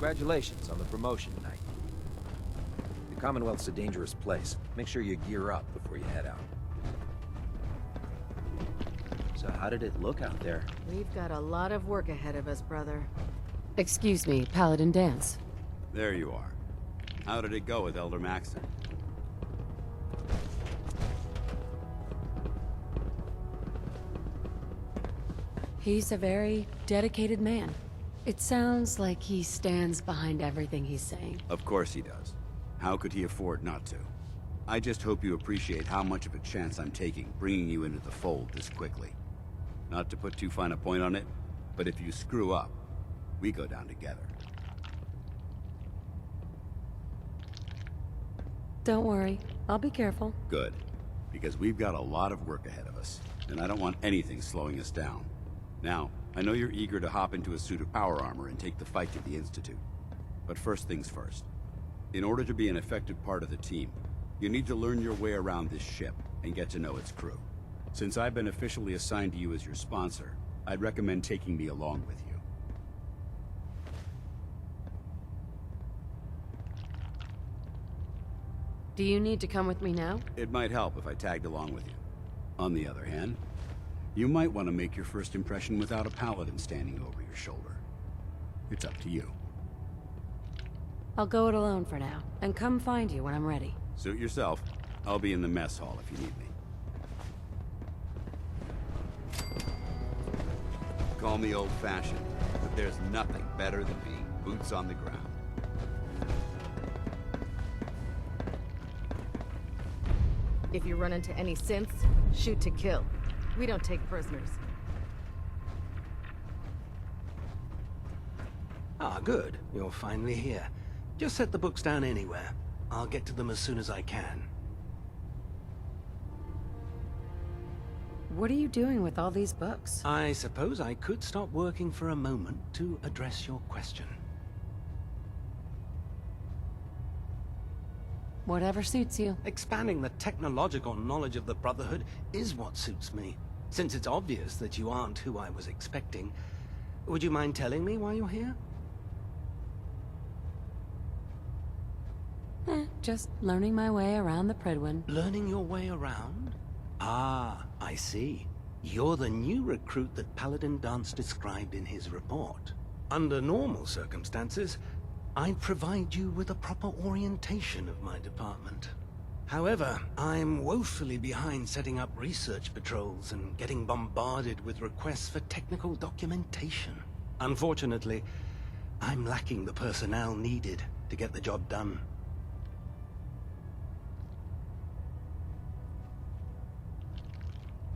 Congratulations on the promotion, Knight. The Commonwealth's a dangerous place. Make sure you gear up before you head out. So how did it look out there? We've got a lot of work ahead of us, brother. Excuse me, Paladin Dance. There you are. How did it go with Elder Maxon? He's a very dedicated man. It sounds like he stands behind everything he's saying. Of course he does. How could he afford not to? I just hope you appreciate how much of a chance I'm taking bringing you into the fold this quickly. Not to put too fine a point on it, but if you screw up, we go down together. Don't worry, I'll be careful. Good, because we've got a lot of work ahead of us, and I don't want anything slowing us down. Now, I know you're eager to hop into a suit of power armor and take the fight to the Institute. But first things first. In order to be an effective part of the team, you need to learn your way around this ship and get to know its crew. Since I've been officially assigned to you as your sponsor, I'd recommend taking me along with you. Do you need to come with me now? It might help if I tagged along with you. On the other hand, you might want to make your first impression without a paladin standing over your shoulder. It's up to you. I'll go it alone for now, and come find you when I'm ready. Suit yourself. I'll be in the mess hall if you need me. Call me old-fashioned, but there's nothing better than being boots on the ground. If you run into any synths, shoot to kill. We don't take prisoners. Ah, good. You're finally here. Just set the books down anywhere. I'll get to them as soon as I can. What are you doing with all these books? I suppose I could stop working for a moment to address your question. Whatever suits you. Expanding the technological knowledge of the Brotherhood is what suits me. Since it's obvious that you aren't who I was expecting, would you mind telling me why you're here? Just learning my way around the Predwin. Learning your way around? Ah, I see. You're the new recruit that Paladin Dance described in his report. Under normal circumstances, I'd provide you with a proper orientation of my department. However, I'm woefully behind setting up research patrols and getting bombarded with requests for technical documentation. Unfortunately, I'm lacking the personnel needed to get the job done.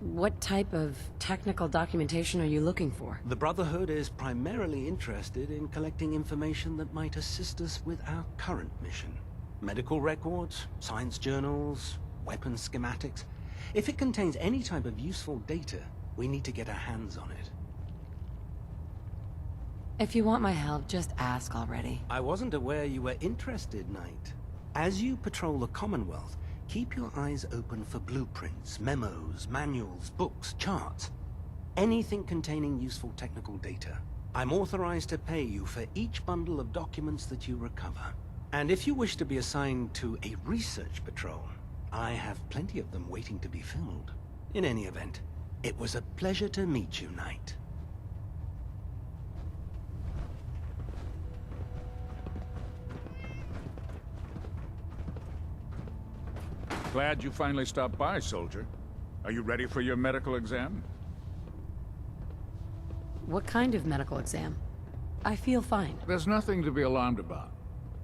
What type of technical documentation are you looking for? The Brotherhood is primarily interested in collecting information that might assist us with our current mission. Medical records, science journals, weapon schematics. If it contains any type of useful data, we need to get our hands on it. If you want my help, just ask already. I wasn't aware you were interested, Knight. As you patrol the Commonwealth, keep your eyes open for blueprints, memos, manuals, books, charts. Anything containing useful technical data. I'm authorized to pay you for each bundle of documents that you recover. And if you wish to be assigned to a research patrol, I have plenty of them waiting to be filled. In any event, it was a pleasure to meet you, Knight. Glad you finally stopped by, soldier. Are you ready for your medical exam? What kind of medical exam? I feel fine. There's nothing to be alarmed about.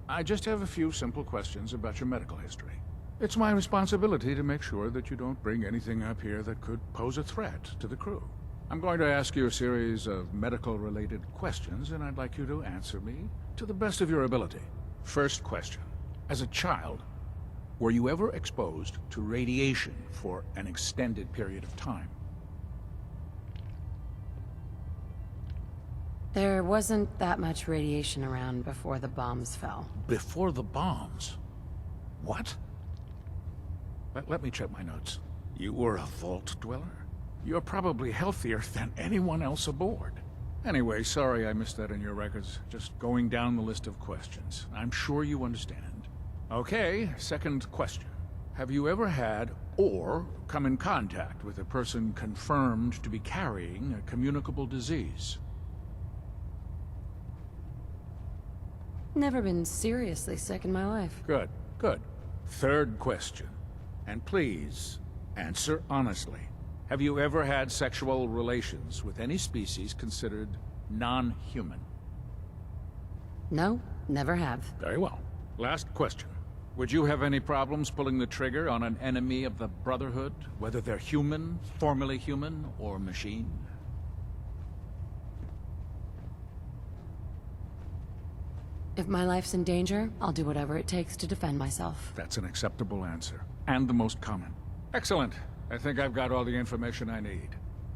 I just have a few simple questions about your medical history. It's my responsibility to make sure that you don't bring anything up here that could pose a threat to the crew. I'm going to ask you a series of medical-related questions, and I'd like you to answer me to the best of your ability. First question. As a child, were you ever exposed to radiation for an extended period of time? There wasn't that much radiation around before the bombs fell. Before the bombs? What? Let me check my notes. You were a vault dweller? You're probably healthier than anyone else aboard. Anyway, sorry I missed that in your records. Just going down the list of questions. I'm sure you understand. Okay, second question. Have you ever had or come in contact with a person confirmed to be carrying a communicable disease? Never been seriously sick in my life. Good, good. Third question. And please, answer honestly. Have you ever had sexual relations with any species considered non-human? No, never have. Very well. Last question. Would you have any problems pulling the trigger on an enemy of the Brotherhood, whether they're human, formerly human, or machine? If my life's in danger, I'll do whatever it takes to defend myself. That's an acceptable answer, and the most common. Excellent. I think I've got all the information I need.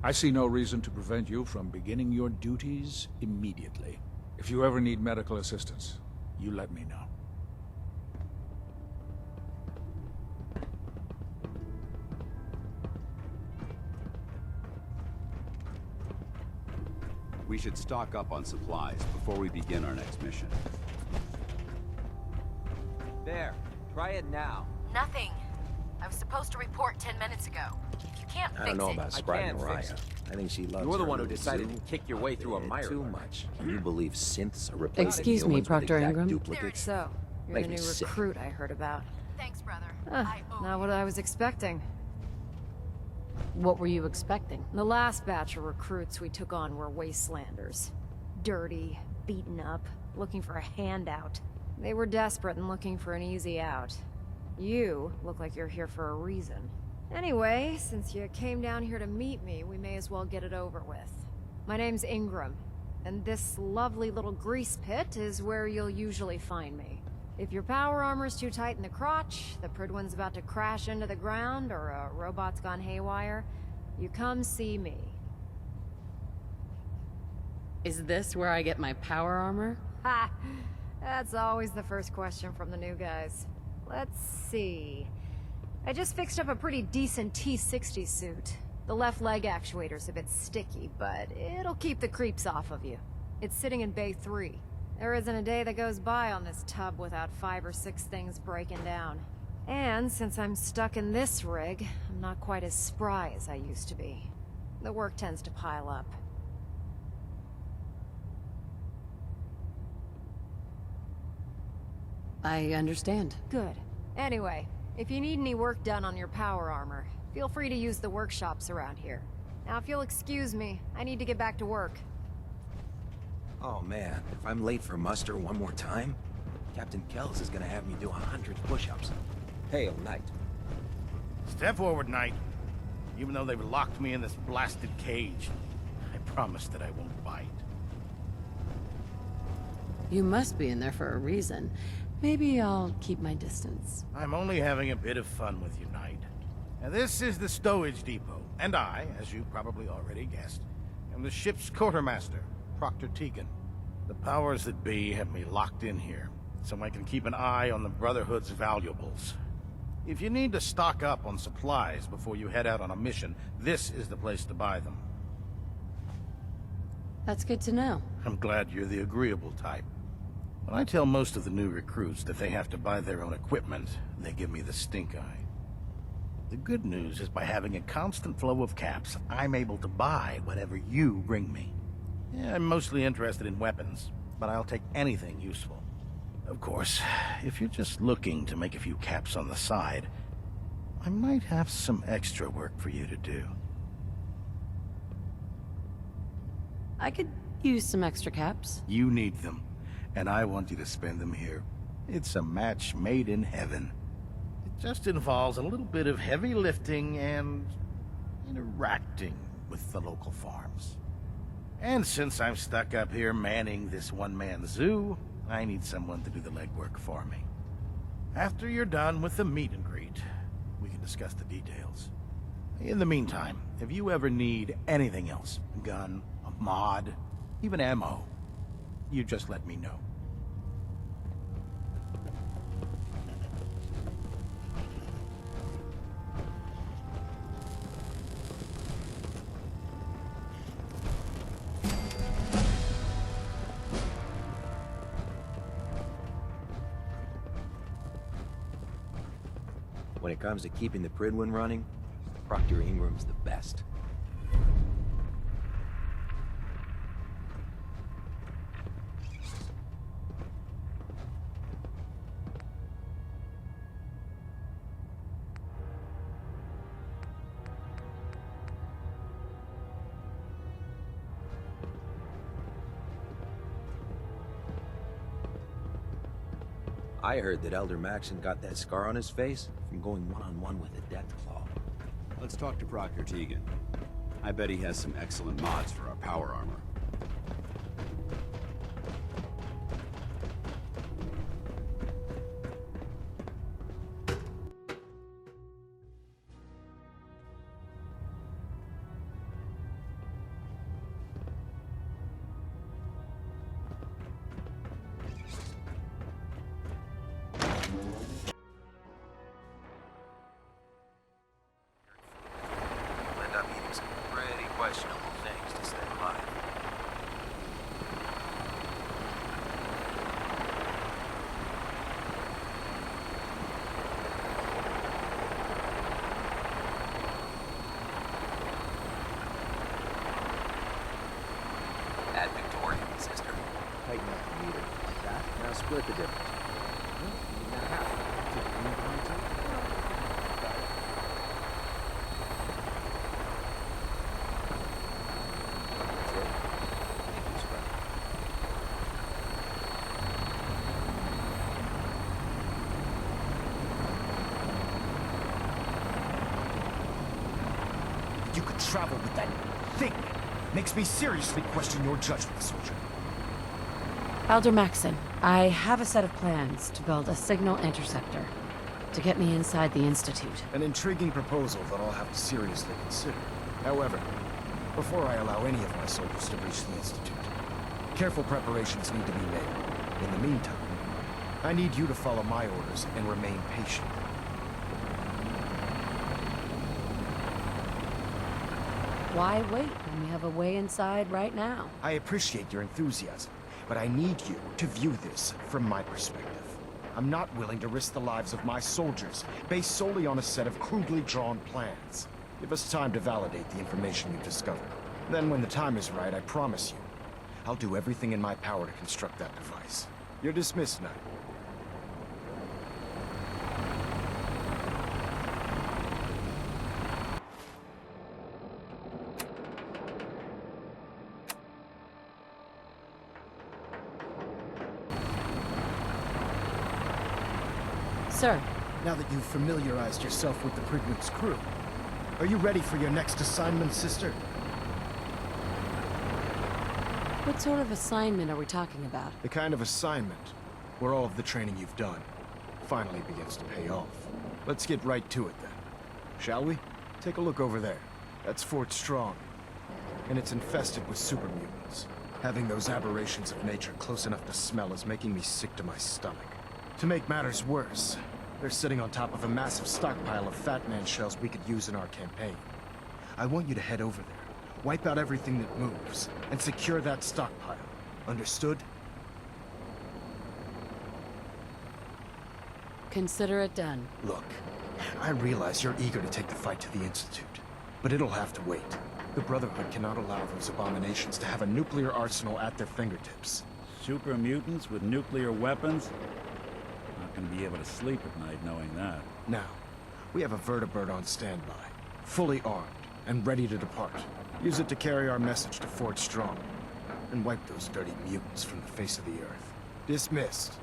I see no reason to prevent you from beginning your duties immediately. If you ever need medical assistance, you let me know. We should stock up on supplies before we begin our next mission. There. Try it now. Nothing. I was supposed to report 10 minutes ago. If you can't fix I don't know it... about I Sprite can't Mariah. fix it. I think she loves You're the her one who little decided zoo. to kick your way through a Yeah, mire too load. much. Can you believe synths are replacing Excuse me, humans with Proctor exact Ingram? duplicates? So, you're Make the me new sick. recruit I heard about. Thanks, brother. Not what I was expecting. What were you expecting? The last batch of recruits we took on were wastelanders. Dirty, beaten up, looking for a handout. They were desperate and looking for an easy out. You look like you're here for a reason. Anyway, since you came down here to meet me, we may as well get it over with. My name's Ingram, and this lovely little grease pit is where you'll usually find me. If your power armor's too tight in the crotch, the Pridwin's about to crash into the ground, or a robot's gone haywire, you come see me. Is this where I get my power armor? Ha! That's always the first question from the new guys. Let's see. I just fixed up a pretty decent T-60 suit. The left leg actuator's a bit sticky, but it'll keep the creeps off of you. It's sitting in Bay 3. There isn't a day that goes by on this tub without 5 or 6 things breaking down. And since I'm stuck in this rig, I'm not quite as spry as I used to be. The work tends to pile up. I understand. Good. Anyway, if you need any work done on your power armor, feel free to use the workshops around here. Now, if you'll excuse me, I need to get back to work. Oh man, if I'm late for muster one more time, Captain Kells is gonna have me do 100 push-ups. Hail, Knight. Step forward, Knight. Even though they've locked me in this blasted cage, I promise that I won't bite. You must be in there for a reason. Maybe I'll keep my distance. I'm only having a bit of fun with you, Knight. Now, this is the stowage depot, and I, as you probably already guessed, am the ship's quartermaster, Proctor Tegan. The powers that be have me locked in here, so I can keep an eye on the Brotherhood's valuables. If you need to stock up on supplies before you head out on a mission, this is the place to buy them. That's good to know. I'm glad you're the agreeable type. When I tell most of the new recruits that they have to buy their own equipment, they give me the stink eye. The good news is by having a constant flow of caps, I'm able to buy whatever you bring me. Yeah, I'm mostly interested in weapons, but I'll take anything useful. Of course, if you're just looking to make a few caps on the side, I might have some extra work for you to do. I could use some extra caps. You need them, and I want you to spend them here. It's a match made in heaven. It just involves a little bit of heavy lifting and interacting with the local farms. And since I'm stuck up here manning this one-man zoo, I need someone to do the legwork for me. After you're done with the meet and greet, we can discuss the details. In the meantime, if you ever need anything else, a gun, a mod, even ammo, you just let me know. When it comes to keeping the Prydwen running, Proctor Ingram's the best. I heard that Elder Maxon got that scar on his face from going one-on-one with a Deathclaw. Let's talk to Proctor Tegan. I bet he has some excellent mods for our power armor. You'll end up eating some pretty questionable things to stay alive. Add Victoria, sister. Tighten up the meter. Like that. Now split the difference. Now half. Take the green behind too. Got it. That's it. Thank you, Scrub. You could travel with that thing. Makes me seriously question your judgment, soldier. Elder Maxon, I have a set of plans to build a signal interceptor to get me inside the Institute. An intriguing proposal that I'll have to seriously consider. However, before I allow any of my soldiers to reach the Institute, careful preparations need to be made. In the meantime, I need you to follow my orders and remain patient. Why wait when we have a way inside right now? I appreciate your enthusiasm, but I need you to view this from my perspective. I'm not willing to risk the lives of my soldiers based solely on a set of crudely drawn plans. Give us time to validate the information you've discovered. Then when the time is right, I promise you, I'll do everything in my power to construct that device. You're dismissed, Knight. Sir, Now that you've familiarized yourself with the Prydwen's crew, are you ready for your next assignment, sister? what sort of assignment are we talking about? The kind of assignment where all of the training you've done finally begins to pay off. Let's get right to it then. Shall we? Take a look over there. That's Fort Strong. And it's infested with super mutants. Having those aberrations of nature close enough to smell is making me sick to my stomach. To make matters worse, they're sitting on top of a massive stockpile of Fat Man shells we could use in our campaign. I want you to head over there, wipe out everything that moves, and secure that stockpile. Understood? Consider it done. Look, I realize you're eager to take the fight to the Institute, but it'll have to wait. The Brotherhood cannot allow those abominations to have a nuclear arsenal at their fingertips. Super mutants with nuclear weapons? Not gonna be able to sleep at night knowing that. Now, we have a vertibird on standby, fully armed and ready to depart. Use it to carry our message to Fort Strong, and wipe those dirty mutants from the face of the earth. Dismissed.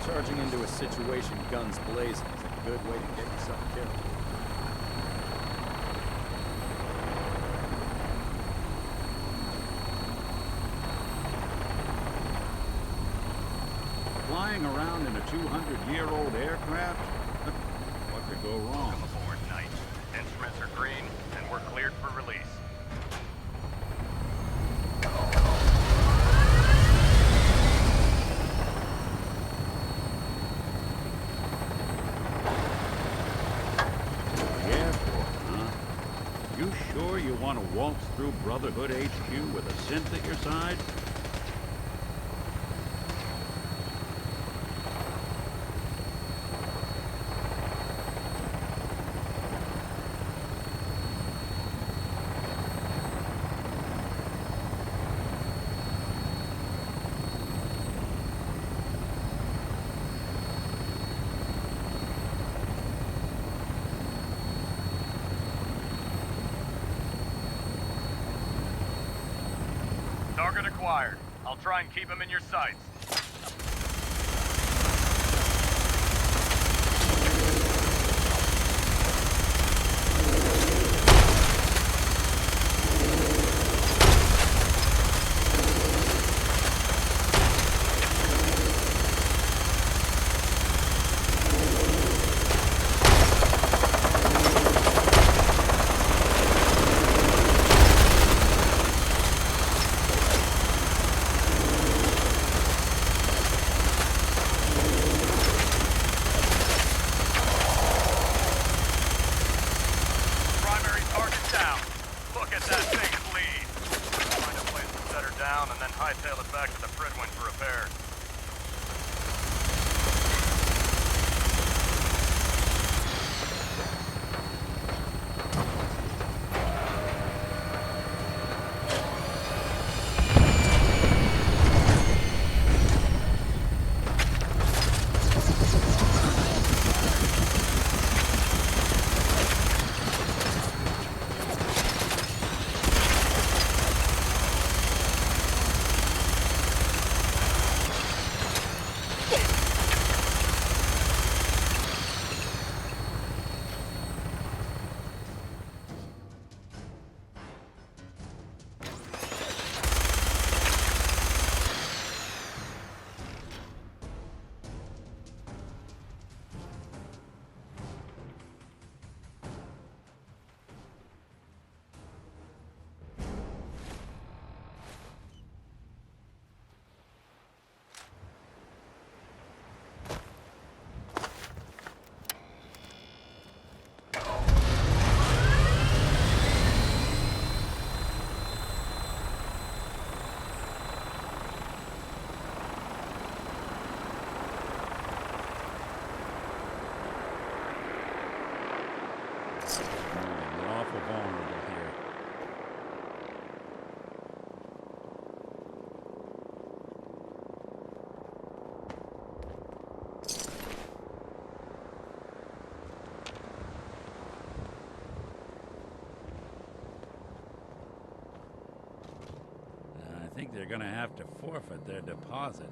Charging into a situation guns blazing is a good way to get yourself killed. Flying around in a 200-year-old aircraft? What could go wrong? Come aboard, Knight. Instruments are green, and we're cleared for release. The airport, huh? You sure you you want to waltz through Brotherhood HQ with a synth at your side? Target acquired. I'll try and keep him in your sights. Primary target down. Look at that thing bleed. Find a place to set her down and then hightail it back to the Fridwin for repairs. You're awful vulnerable here. I think they're gonna have to forfeit their deposit.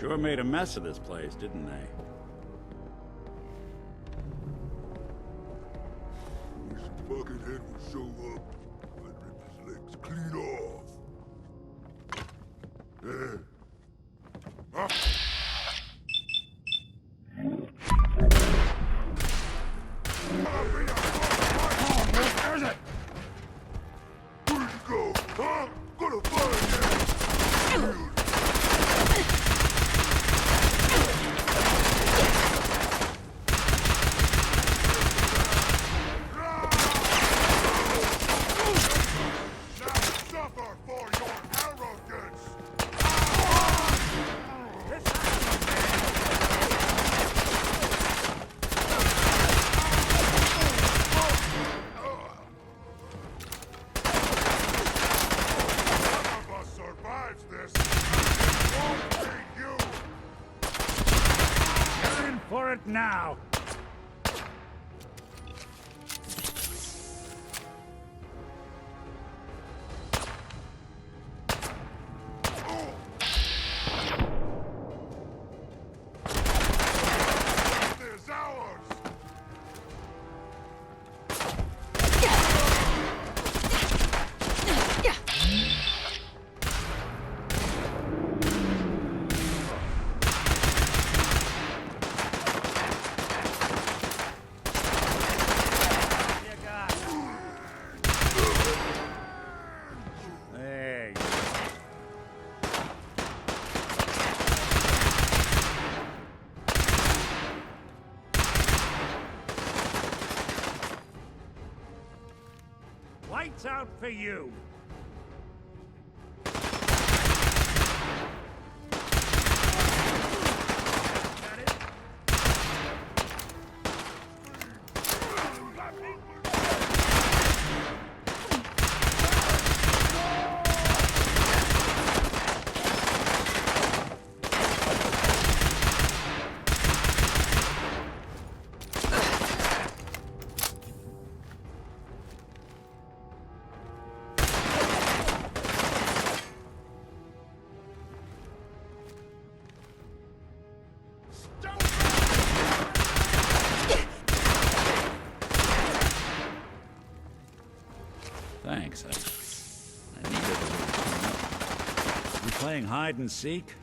Sure made a mess of this place, didn't they? Wish the Buckethead would show up. I'd rip his legs clean off. Where's it? Where'd you go? Huh? Gonna find you! Shoot now! There's ours! There you go. Lights out for you! Got it? Thanks. I needed a little cleanup. You playing hide and seek?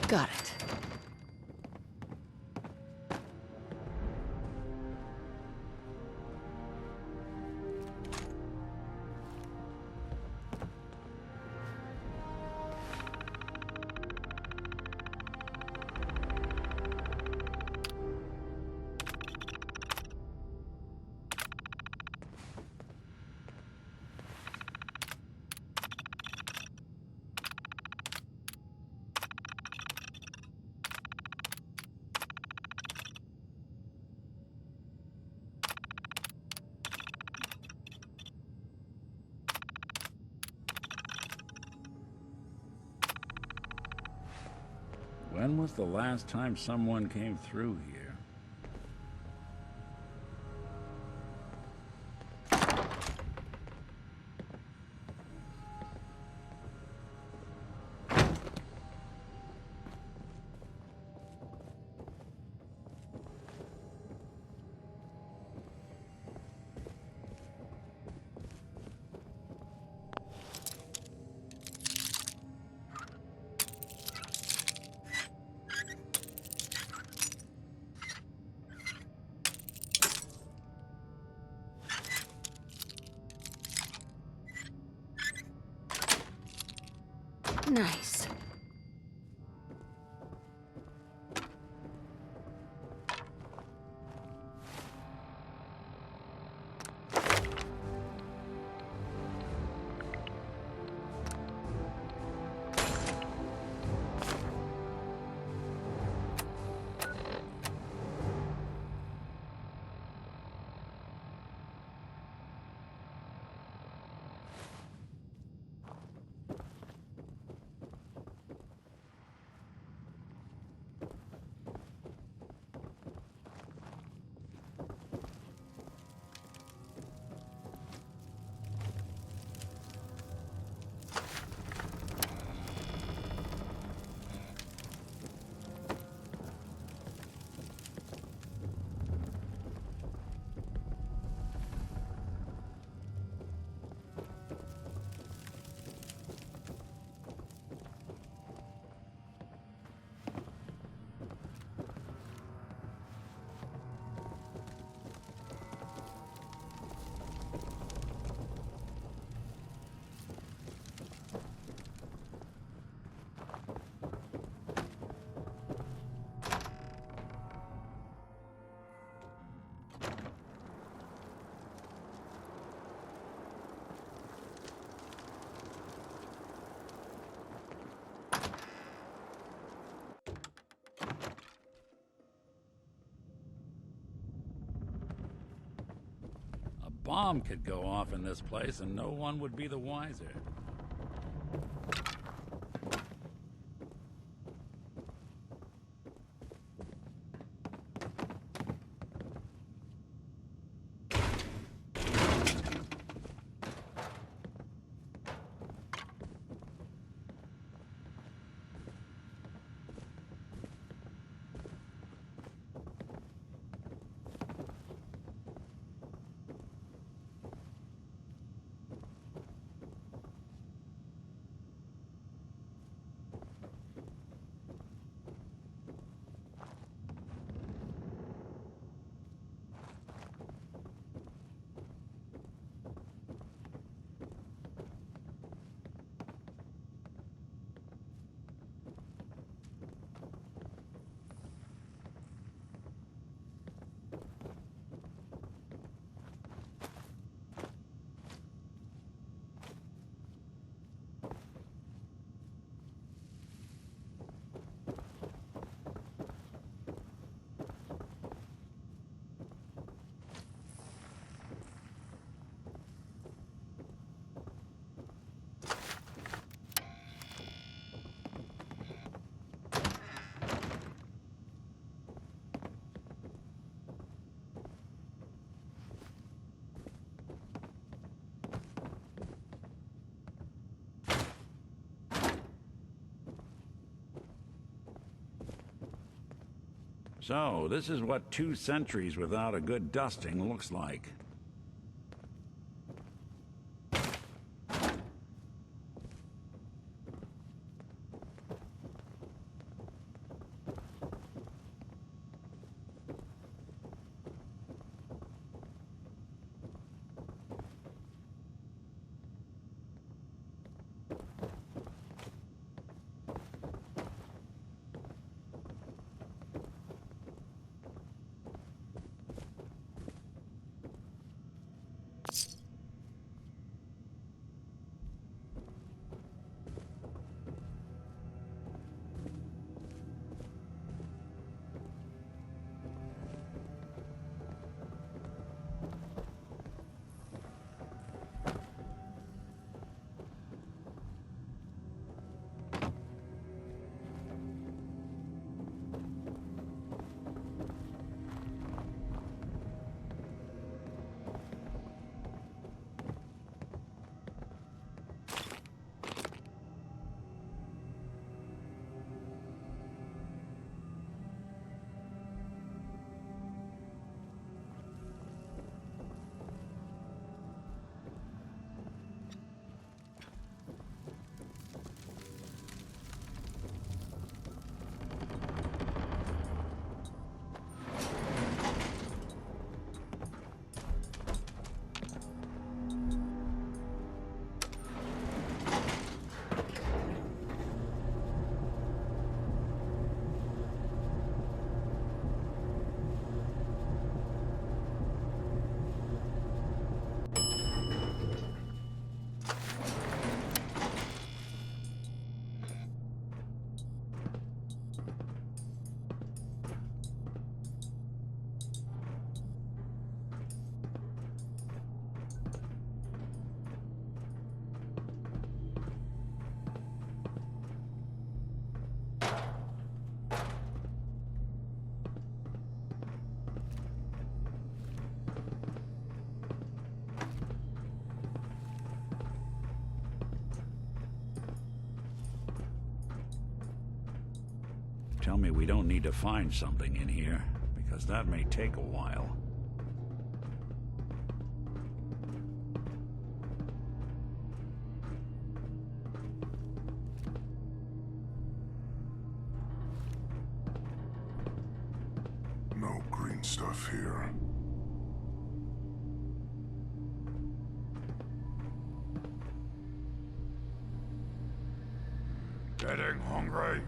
Got it. When was the last time someone came through here? Nice. A bomb could go off in this place and no one would be the wiser. So, this is what 2 centuries without a good dusting looks like. Tell me we don't need to find something in here, because that may take a while. No green stuff here. Getting hungry?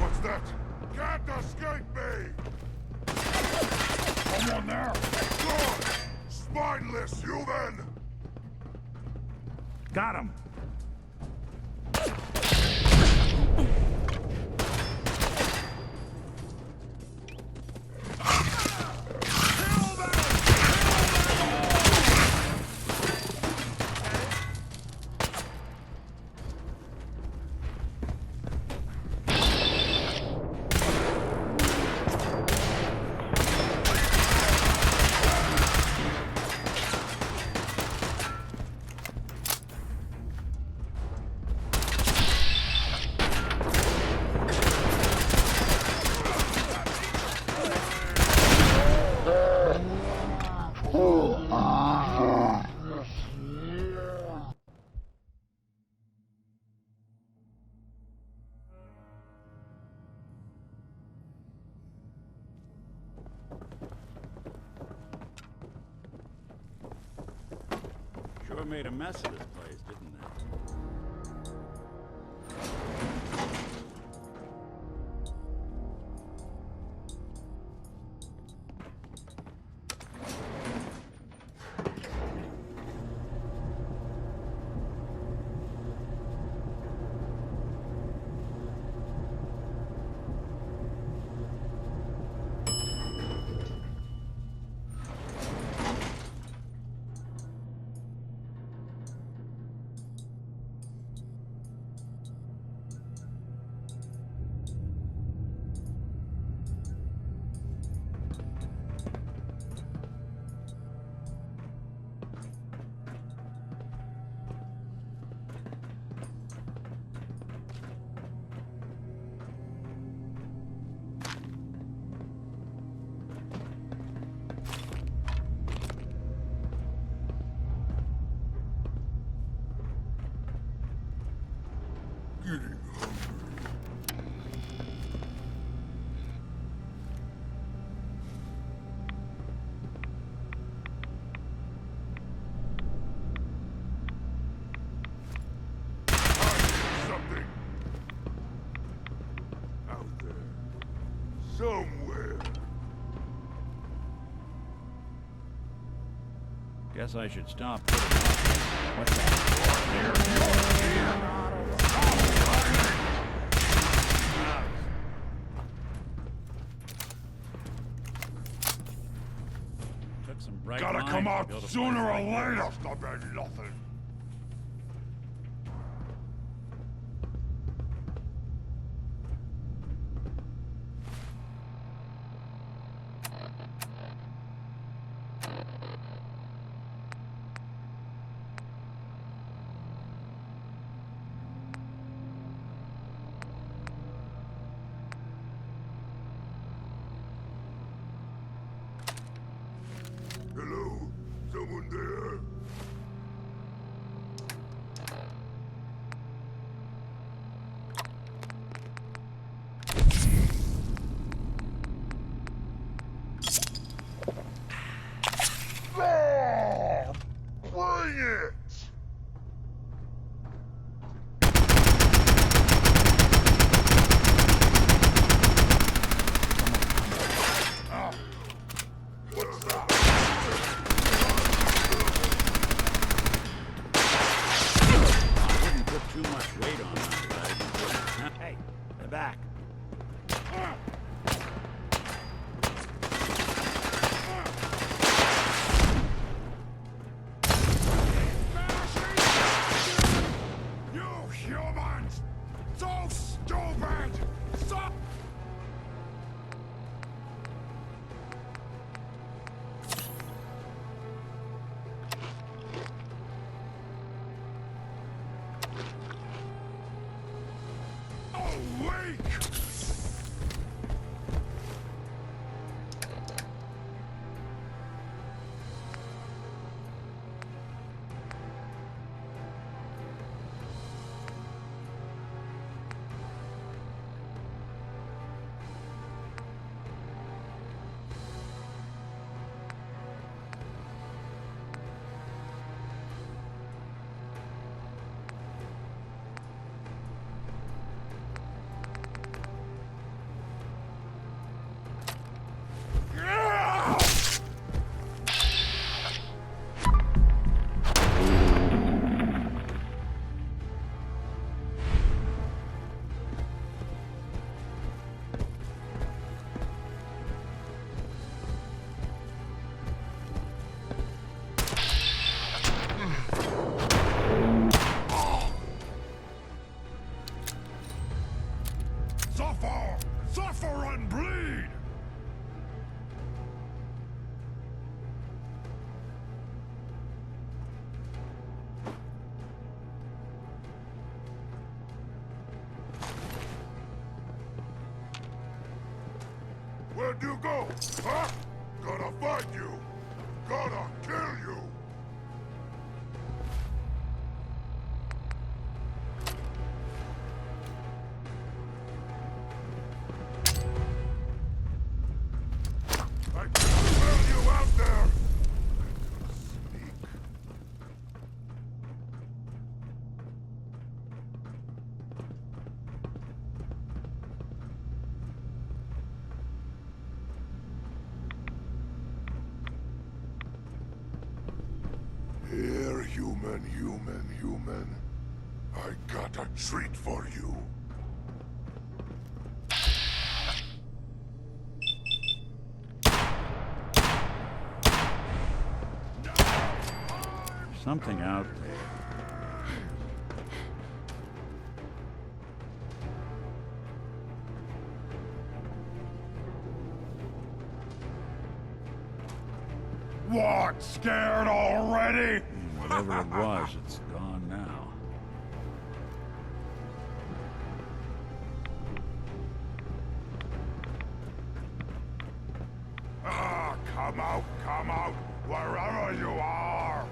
What's that? Can't escape me! Someone there! Good! Spineless, you then! Got him! Sure made a mess of this place, didn't they? Getting hungry. Something out there somewhere. Guess I should stop. What's that? Took some bright Gotta minds come to out build a place sooner or like this. later. Stop at nothing. Hello? Someone there? Huh? Gonna fight you! Gonna kill you! I can smell you out there! Sneak. Here, human. I got a treat for you. Something out there. What? Scared already? Whatever it was, it's gone now. Ah, come out, wherever you are!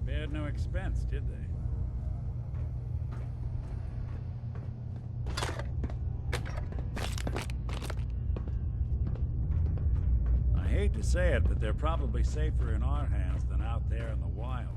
Spared no expense, did they? I hate to say it, but they're probably safer in our hands than out there in the wild.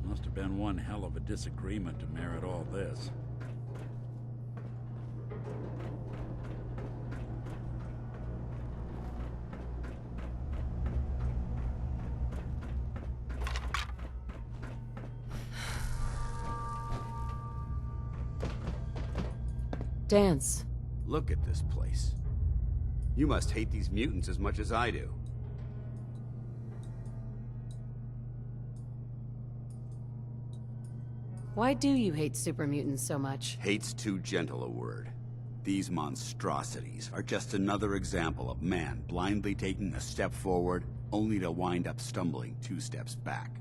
Must have been one hell of a disagreement to merit all this. Dance. Look at this place. You must hate these mutants as much as I do. Why do you hate super mutants so much? Hate's too gentle a word. These monstrosities are just another example of man blindly taking a step forward, only to wind up stumbling 2 steps back.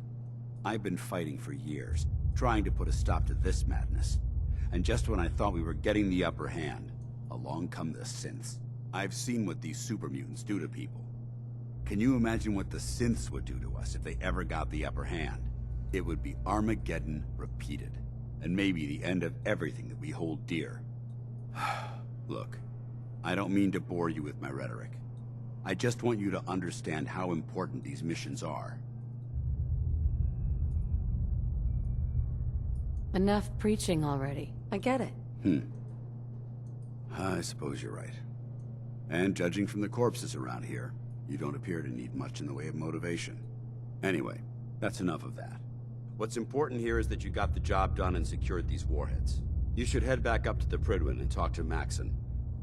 I've been fighting for years, trying to put a stop to this madness. And just when I thought we were getting the upper hand, along come the synths. I've seen what these super mutants do to people. Can you imagine what the synths would do to us if they ever got the upper hand? It would be Armageddon repeated, and maybe the end of everything that we hold dear. Look, I don't mean to bore you with my rhetoric. I just want you to understand how important these missions are. Enough preaching already. I get it. I suppose you're right. And judging from the corpses around here, you don't appear to need much in the way of motivation. Anyway, that's enough of that. What's important here is that you got the job done and secured these warheads. You should head back up to the Prydwen and talk to Maxon.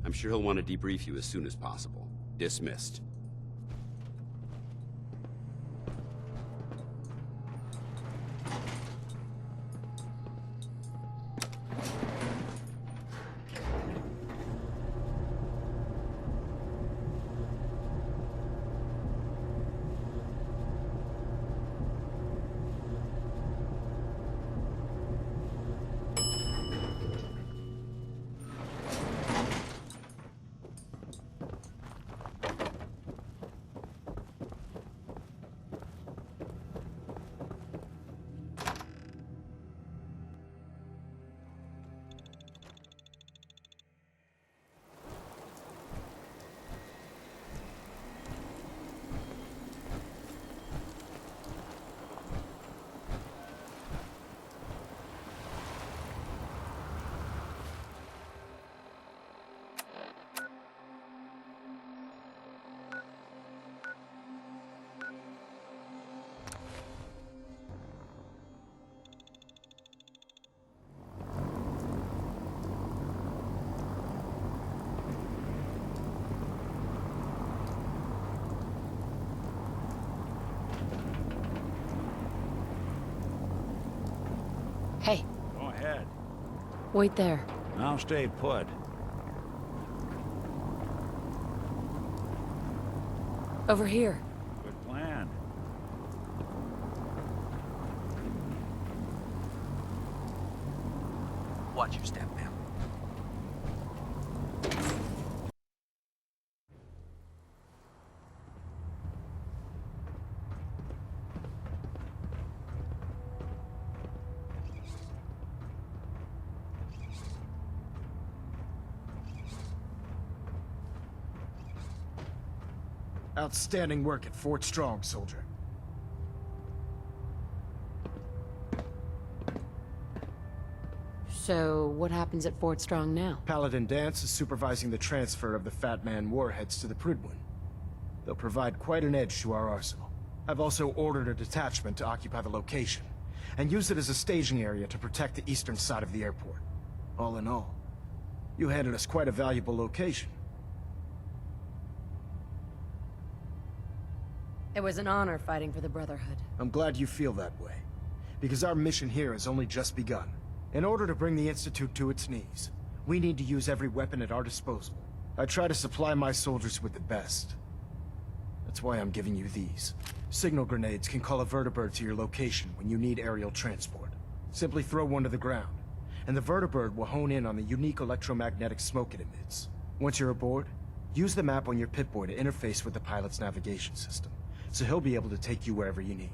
I'm sure he'll want to debrief you as soon as possible. Dismissed. Hey, Go ahead. wait there. I'll stay put. Over here. Good plan. Watch your step, ma'am. Outstanding work at Fort Strong, soldier. So, what happens at Fort Strong now? Paladin Danse is supervising the transfer of the Fat Man warheads to the Prydwen. They'll provide quite an edge to our arsenal. I've also ordered a detachment to occupy the location, and use it as a staging area to protect the eastern side of the airport. All in all, you handed us quite a valuable location. It was an honor fighting for the Brotherhood. I'm glad you feel that way, because our mission here has only just begun. In order to bring the Institute to its knees, we need to use every weapon at our disposal. I try to supply my soldiers with the best. That's why I'm giving you these. Signal grenades can call a vertibird to your location when you need aerial transport. Simply throw one to the ground, and the vertibird will hone in on the unique electromagnetic smoke it emits. Once you're aboard, use the map on your Pip-Boy to interface with the pilot's navigation system, so he'll be able to take you wherever you need.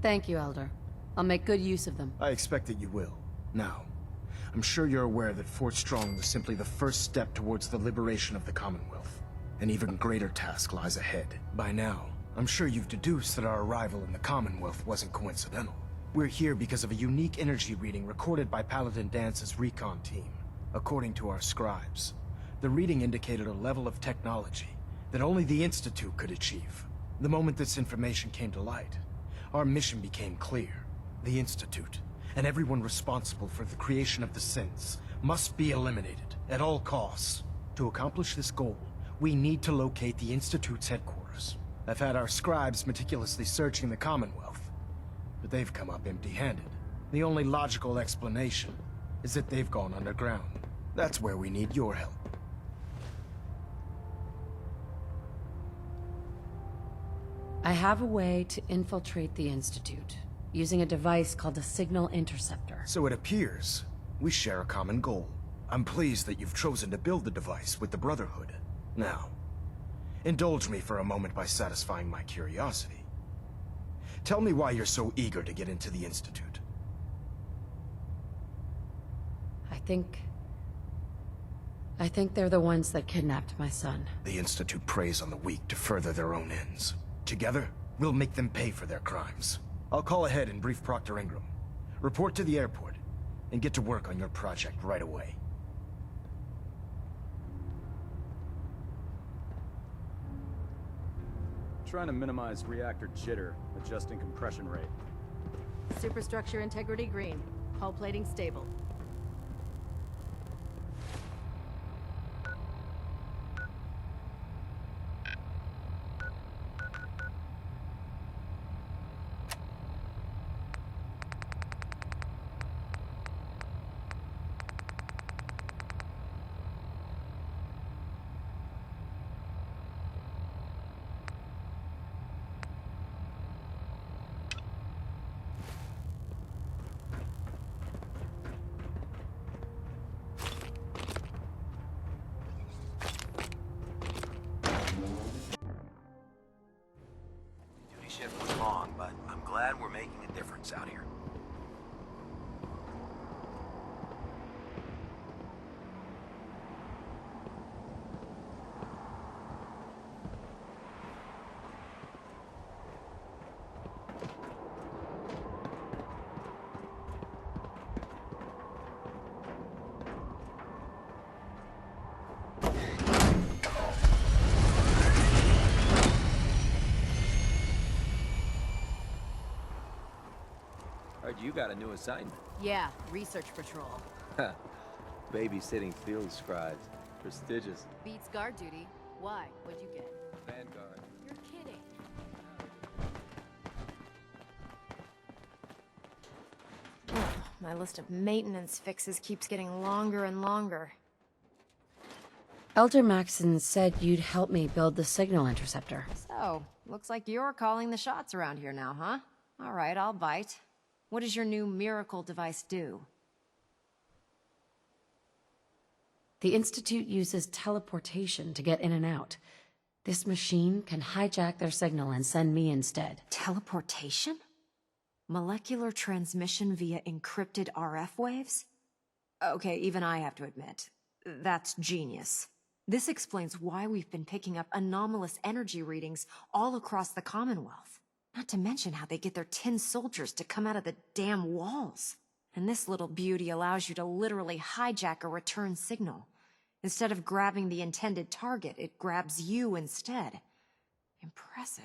Thank you, Elder. I'll make good use of them. I expect that you will. Now, I'm sure you're aware that Fort Strong was simply the first step towards the liberation of the Commonwealth. An even greater task lies ahead. By now, I'm sure you've deduced that our arrival in the Commonwealth wasn't coincidental. We're here because of a unique energy reading recorded by Paladin Dance's recon team. According to our scribes, the reading indicated a level of technology that only the Institute could achieve. The moment this information came to light, our mission became clear. The Institute, and everyone responsible for the creation of the synths, must be eliminated at all costs. To accomplish this goal, we need to locate the Institute's headquarters. I've had our scribes meticulously searching the Commonwealth, but they've come up empty-handed. The only logical explanation is that they've gone underground. That's where we need your help. I have a way to infiltrate the Institute, using a device called a signal interceptor. So it appears we share a common goal. I'm pleased that you've chosen to build the device with the Brotherhood. Now, indulge me for a moment by satisfying my curiosity. Tell me why you're so eager to get into the Institute. I think they're the ones that kidnapped my son. The Institute preys on the weak to further their own ends. Together, we'll make them pay for their crimes. I'll call ahead and brief Proctor Ingram. Report to the airport, and get to work on your project right away. Trying to minimize reactor jitter, adjusting compression rate. Superstructure integrity green. Hull plating stable. Duty shift was long, but I'm glad we're making a difference out here. Heard you got a new assignment. Yeah, research patrol. Babysitting field scribes. Prestigious. Beats guard duty. Why? What'd you get? Vanguard. You're kidding. My list of maintenance fixes keeps getting longer and longer. Elder Maxon said you'd help me build the signal interceptor. So, looks like you're calling the shots around here now, huh? All right, I'll bite. What does your new miracle device do? The Institute uses teleportation to get in and out. This machine can hijack their signal and send me instead. Teleportation? Molecular transmission via encrypted RF waves? Okay, even I have to admit, that's genius. This explains why we've been picking up anomalous energy readings all across the Commonwealth. Not to mention how they get their tin soldiers to come out of the damn walls. And this little beauty allows you to literally hijack a return signal. Instead of grabbing the intended target, it grabs you instead. Impressive.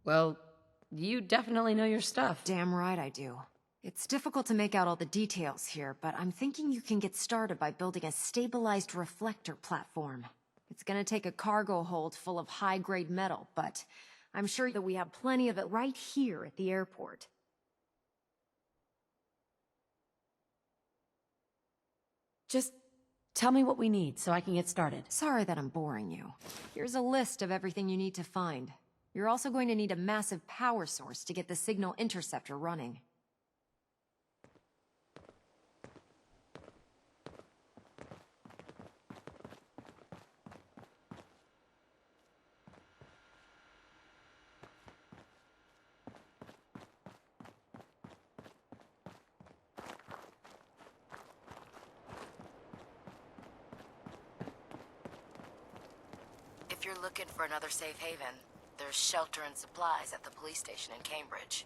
Well, you definitely know your stuff. Damn right I do. It's difficult to make out all the details here, but I'm thinking you can get started by building a stabilized reflector platform. It's gonna take a cargo hold full of high-grade metal, but I'm sure that we have plenty of it right here at the airport. Just tell me what we need so I can get started. Sorry that I'm boring you. Here's a list of everything you need to find. You're also going to need a massive power source to get the signal interceptor running. If you're looking for another safe haven, there's shelter and supplies at the police station in Cambridge.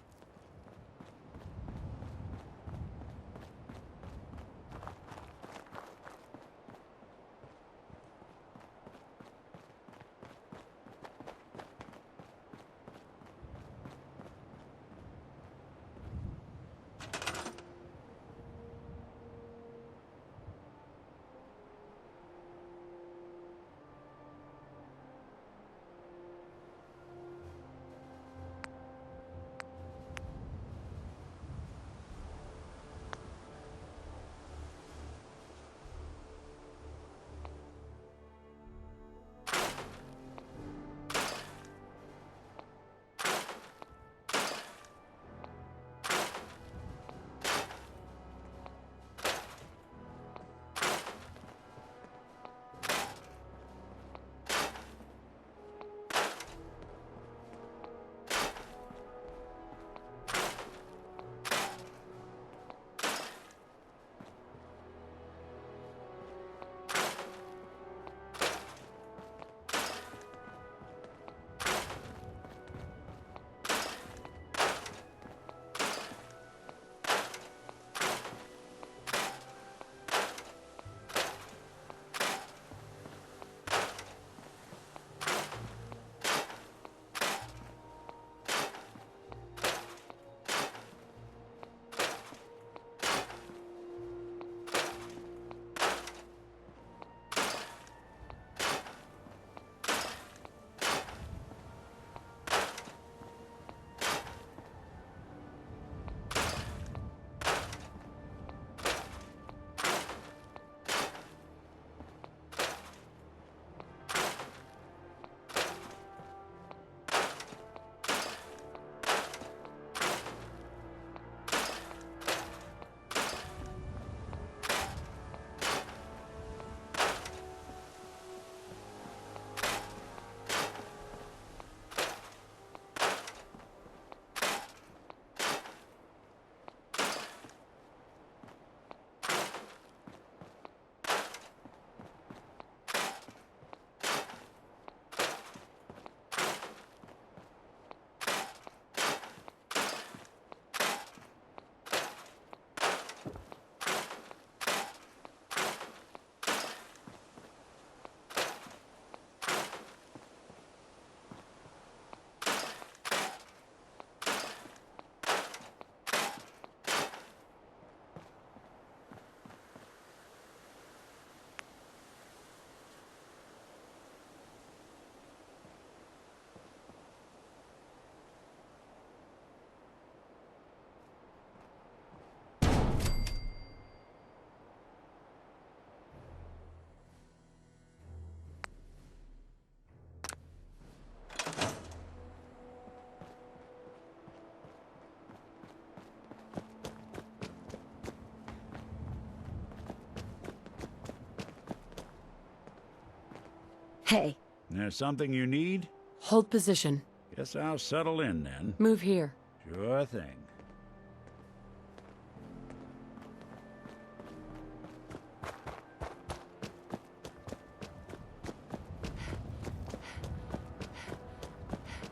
Hey, There's something you need? hold position. Guess I'll settle in then. Move here. Sure thing.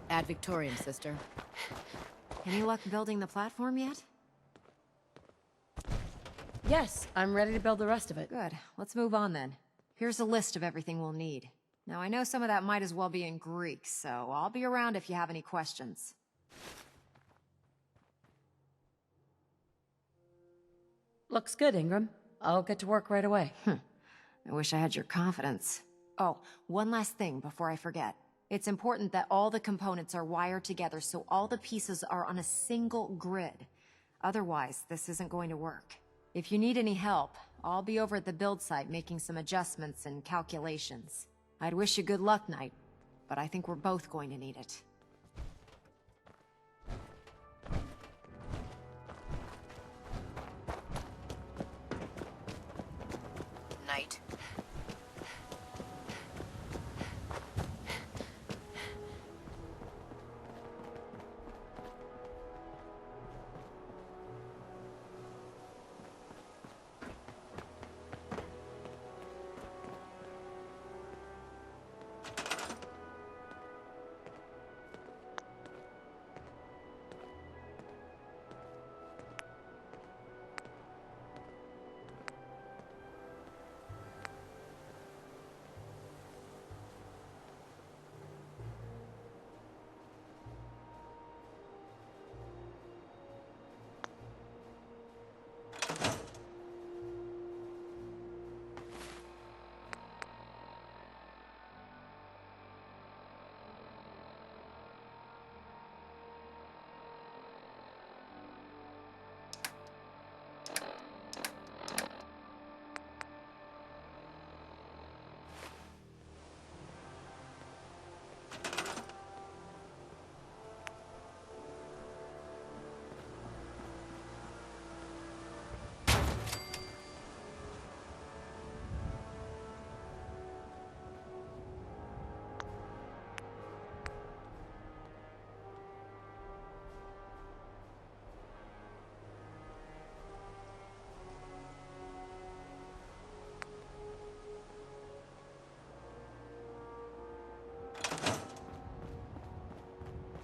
Ad Victorium, sister. Any luck building the platform yet? Yes, I'm ready to build the rest of it. Good. Let's move on then. Here's a list of everything we'll need. Now, I know some of that might as well be in Greek, so I'll be around if you have any questions. Looks good, Ingram. I'll get to work right away. I wish I had your confidence. Oh, one last thing before I forget. It's important that all the components are wired together so all the pieces are on a single grid. Otherwise, this isn't going to work. If you need any help, I'll be over at the build site making some adjustments and calculations. I'd wish you good luck, Knight, but I think we're both going to need it. Knight.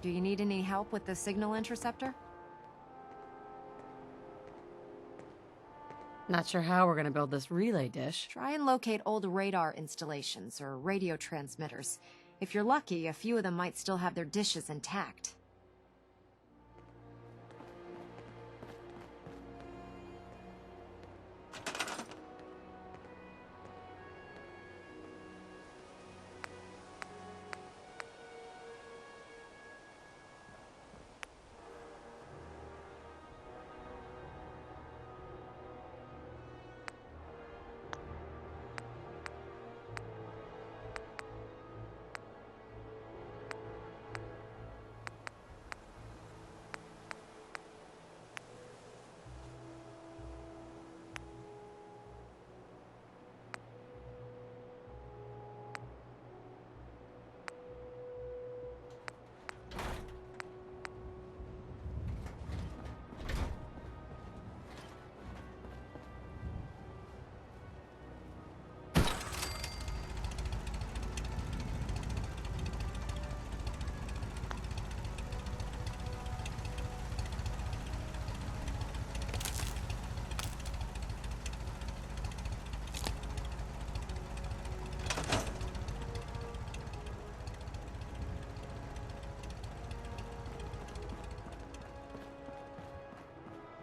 Do you need any help with the signal interceptor? Not sure how we're gonna build this relay dish. Try and locate old radar installations or radio transmitters. If you're lucky, a few of them might still have their dishes intact.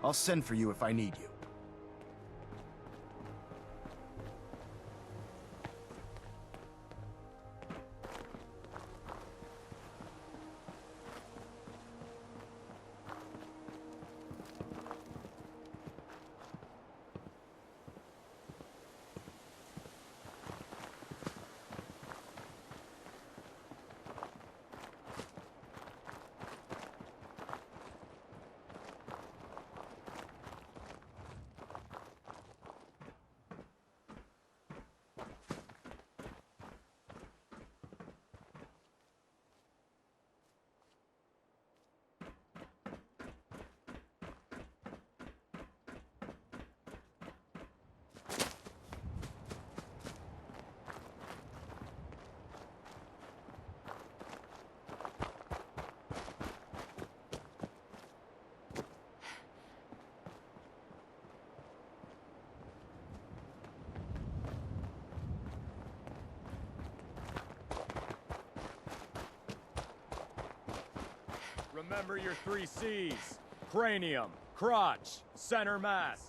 I'll send for you if I need you. Remember your 3 C's. Cranium, crotch, center mass.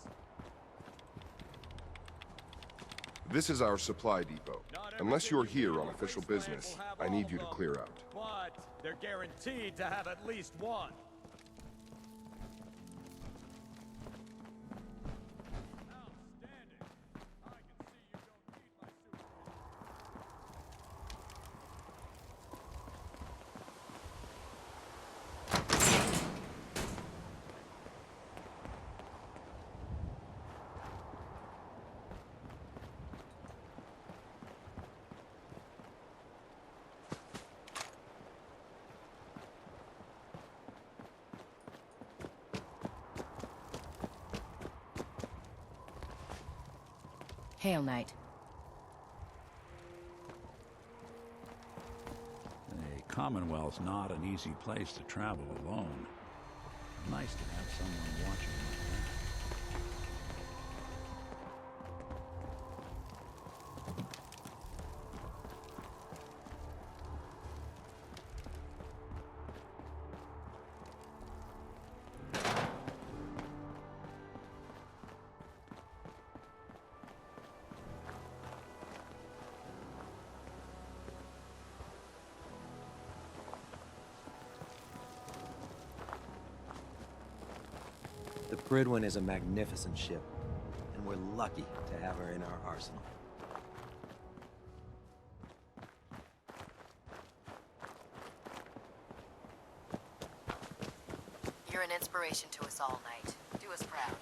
This is our supply depot. Unless you're here on official business, I need you to clear out. But they're guaranteed to have at least one. Hail, Knight. The Commonwealth's not an easy place to travel alone. Nice to have someone watching like that. The Prydwen is a magnificent ship, and we're lucky to have her in our arsenal. You're an inspiration to us all, Knight. Do us proud.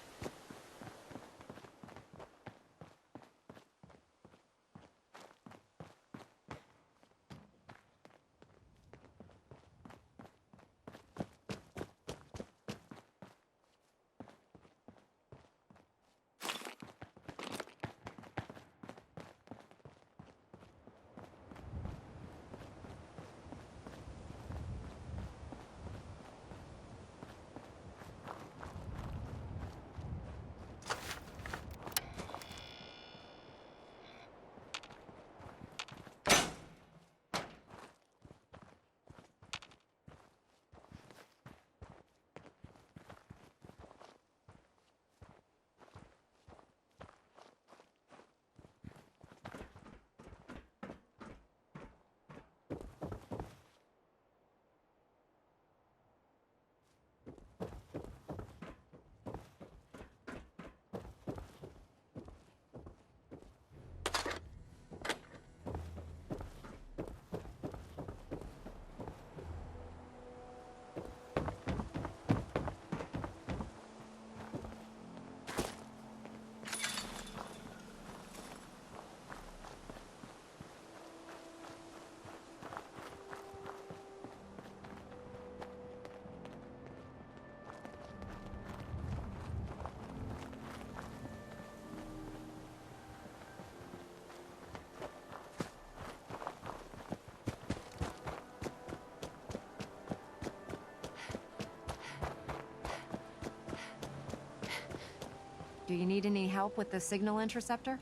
Do you need any help with the signal interceptor?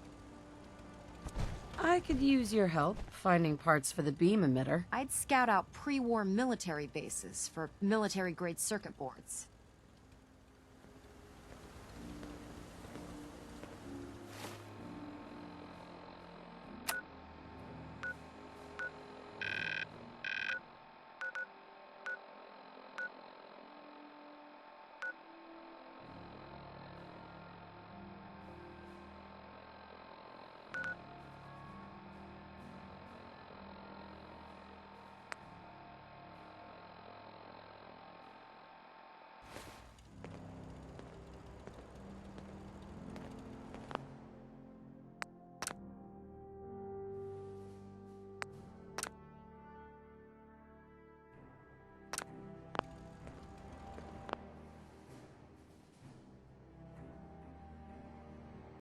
I could use your help finding parts for the beam emitter. I'd scout out pre-war military bases for military-grade circuit boards.